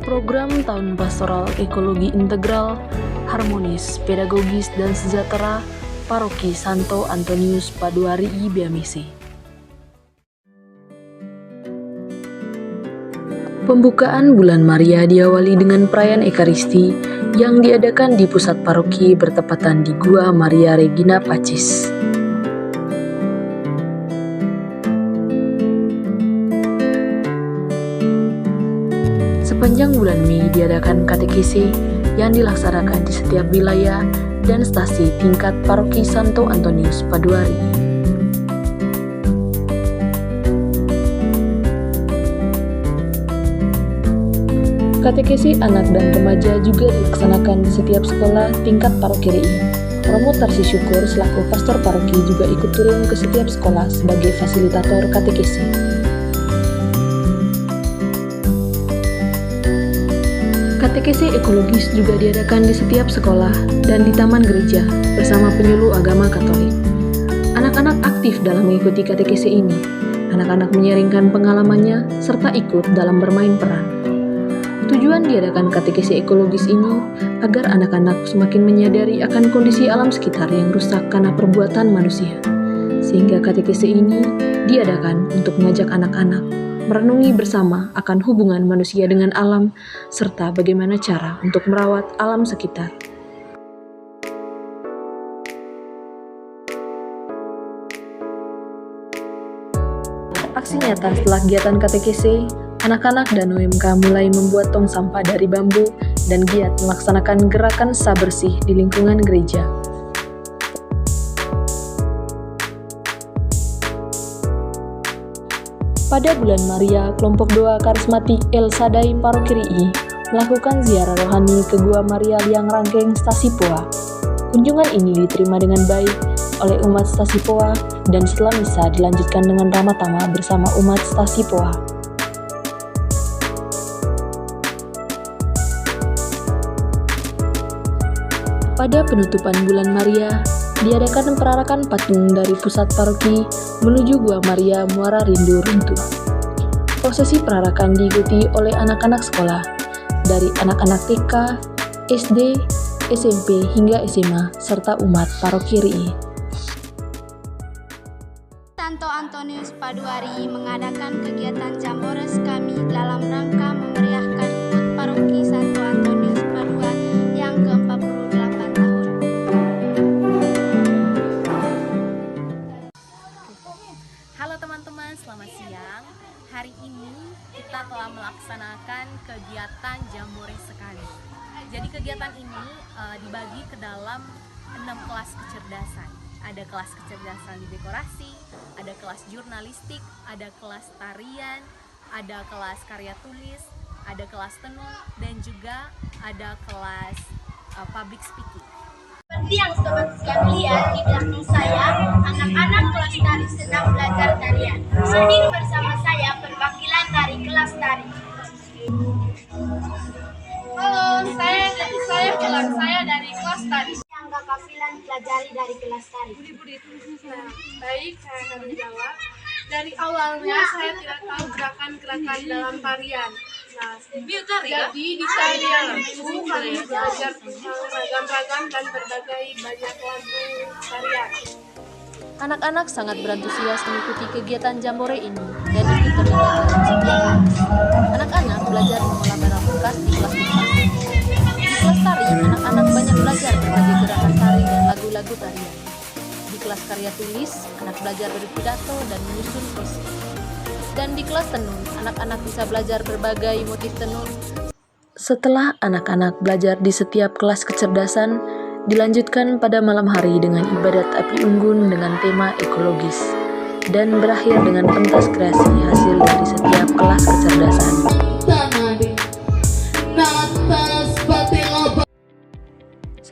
Program Tahun Pastoral Ekologi Integral, Harmonis, Pedagogis, dan Sejahtera Paroki Santo Antonius Paduari Biamese. Pembukaan Bulan Maria diawali dengan perayaan Ekaristi yang diadakan di pusat paroki bertepatan di Gua Maria Regina Pacis. Sepanjang bulan Mei diadakan katekesi yang dilaksanakan di setiap wilayah dan stasi tingkat Paroki Santo Antonius Paduari. Katekesi anak dan remaja juga dilaksanakan di setiap sekolah tingkat Paroki RI. Romo Tarsi Syukur selaku pastor paroki juga ikut turun ke setiap sekolah sebagai fasilitator katekesi. Katekesi ekologis juga diadakan di setiap sekolah dan di taman gereja bersama penyuluh agama Katolik. Anak-anak aktif dalam mengikuti katekesi ini. Anak-anak menyaringkan pengalamannya serta ikut dalam bermain peran. Tujuan diadakan katekesi ekologis ini agar anak-anak semakin menyadari akan kondisi alam sekitar yang rusak karena perbuatan manusia. Sehingga katekesi ini diadakan untuk mengajak anak-anak merenungi bersama akan hubungan manusia dengan alam, serta bagaimana cara untuk merawat alam sekitar. Aksi nyata setelah kegiatan katekesi, anak-anak dan UMK mulai membuat tong sampah dari bambu dan giat melaksanakan gerakan sabersih di lingkungan gereja. Pada bulan Maria, kelompok doa karismatik El Sadai Paroki RI melakukan ziarah rohani ke Gua Maria Liang Rangkeng Stasi Poa. Kunjungan ini diterima dengan baik oleh umat Stasi Poa dan setelah misa dilanjutkan dengan ramah tamah bersama umat Stasi Poa. Pada penutupan bulan Maria, diadakan perarakan patung dari pusat paroki menuju Gua Maria Muara Rindu Runtuh. Prosesi perarakan diikuti oleh anak-anak sekolah, dari anak-anak TK, SD, SMP hingga SMA, serta umat paroki RI. Santo Antonius Paduari mengadakan kegiatan Jambores kami dalam rangka memeriahkan HUT Paroki Santo Antonius Padua yang ke-48 tahun. Halo teman-teman, selamat siang. Hari ini kita telah melaksanakan kegiatan Jambores sekali. Jadi kegiatan ini dibagi ke dalam 6 kelas kecerdasan. Ada kelas kecerdasan di dekorasi, ada kelas jurnalistik, ada kelas tarian, ada kelas karya tulis, ada kelas tenun, dan juga ada kelas public speaking. Seperti yang sobat sekalian lihat di belakang saya, anak-anak kelas tari sedang belajar tarian. Hadir bersama saya perwakilan dari kelas tari. Halo, saya dari kelas tari. Yang Kak Kafilan pelajari dari kelas tari. Budi. Nah, baik, saya akan menjawab. Dari awalnya saya tidak tahu gerakan-gerakan dalam tarian. Nah, jadi di tarian itu kami belajar tentang ragam-ragam dan berbagai banyak lagu tarian. Anak-anak sangat berantusias mengikuti kegiatan Jambore ini dan ikut terlibat dalam setiap kelas. Anak-anak belajar mengolah barang bekas di kelas bekas. Di kelas tari, anak-anak banyak belajar berbagai gerakan tari dan lagu-lagu tarian. Di kelas karya tulis, anak belajar berpidato dan menyusun puisi. Dan di kelas tenun, anak-anak bisa belajar berbagai motif tenun. Setelah anak-anak belajar di setiap kelas kecerdasan, dilanjutkan pada malam hari dengan ibadat api unggun dengan tema ekologis, dan berakhir dengan pentas kreasi hasil dari setiap kelas kecerdasan.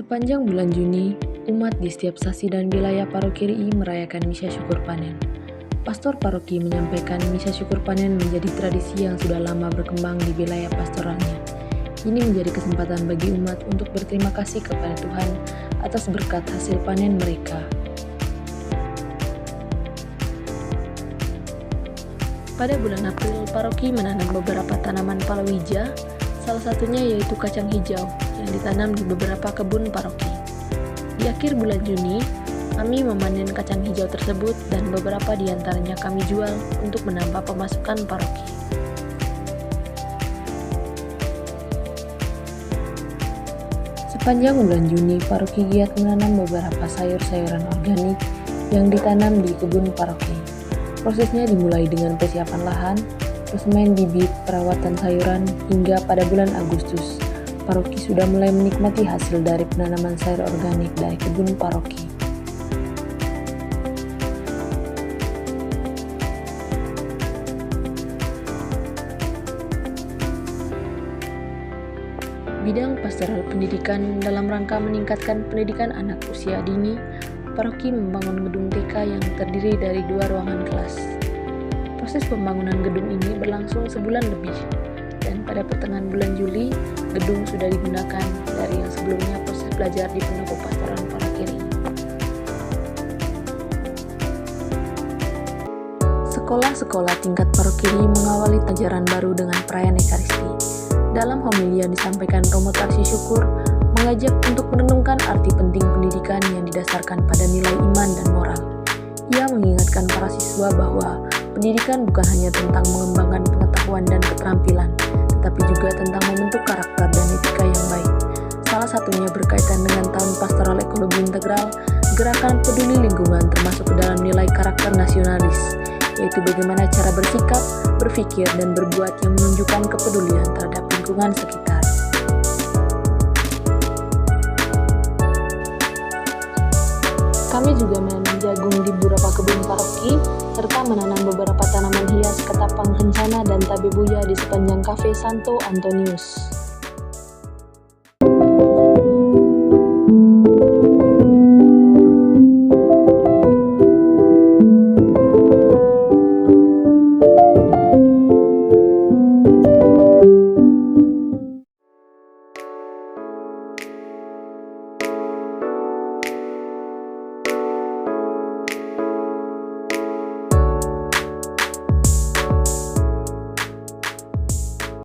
Sepanjang bulan Juni, umat di setiap stasi dan wilayah Paroki RI merayakan misa syukur panen. Pastor paroki menyampaikan misa syukur panen menjadi tradisi yang sudah lama berkembang di wilayah pastoralnya. Ini menjadi kesempatan bagi umat untuk berterima kasih kepada Tuhan atas berkat hasil panen mereka. Pada bulan April, paroki menanam beberapa tanaman palawija, salah satunya yaitu kacang hijau yang ditanam di beberapa kebun paroki. Di akhir bulan Juni, kami memanen kacang hijau tersebut dan beberapa di antaranya kami jual untuk menambah pemasukan paroki. Sepanjang bulan Juni, paroki giat menanam beberapa sayur-sayuran organik yang ditanam di kebun paroki. Prosesnya dimulai dengan persiapan lahan, persemaian bibit, perawatan sayuran, hingga pada bulan Agustus, paroki sudah mulai menikmati hasil dari penanaman sayur organik dari kebun paroki. Bidang pastoral pendidikan dalam rangka meningkatkan pendidikan anak usia dini, paroki membangun gedung TK yang terdiri dari 2 ruangan kelas. Proses pembangunan gedung ini berlangsung sebulan lebih, dan pada pertengahan bulan Juli, gedung sudah digunakan dari yang sebelumnya proses belajar di pendopo pastoral paroki RI. Sekolah-sekolah tingkat paroki RI mengawali ajaran baru dengan perayaan Ekaristi. Dalam homilia yang disampaikan Romo Tarsi Syukur, mengajak untuk merenungkan arti penting pendidikan yang didasarkan pada nilai iman dan moral. Ia mengingatkan para siswa bahwa pendidikan bukan hanya tentang mengembangkan pengetahuan dan keterampilan, tetapi juga tentang membentuk karakter dan etika yang baik. Salah satunya berkaitan dengan Tahun Pastoral Ekologi Integral, gerakan peduli lingkungan termasuk ke dalam nilai karakter nasionalis, yaitu bagaimana cara bersikap, berpikir, dan berbuat yang menunjukkan kepedulian terhadap lingkungan sekitar. Kami juga menanam jagung di beberapa kebun paroki, serta menanam beberapa tanaman hias ketapang kencana dan tabebuya di sepanjang Cafe Santo Antonius.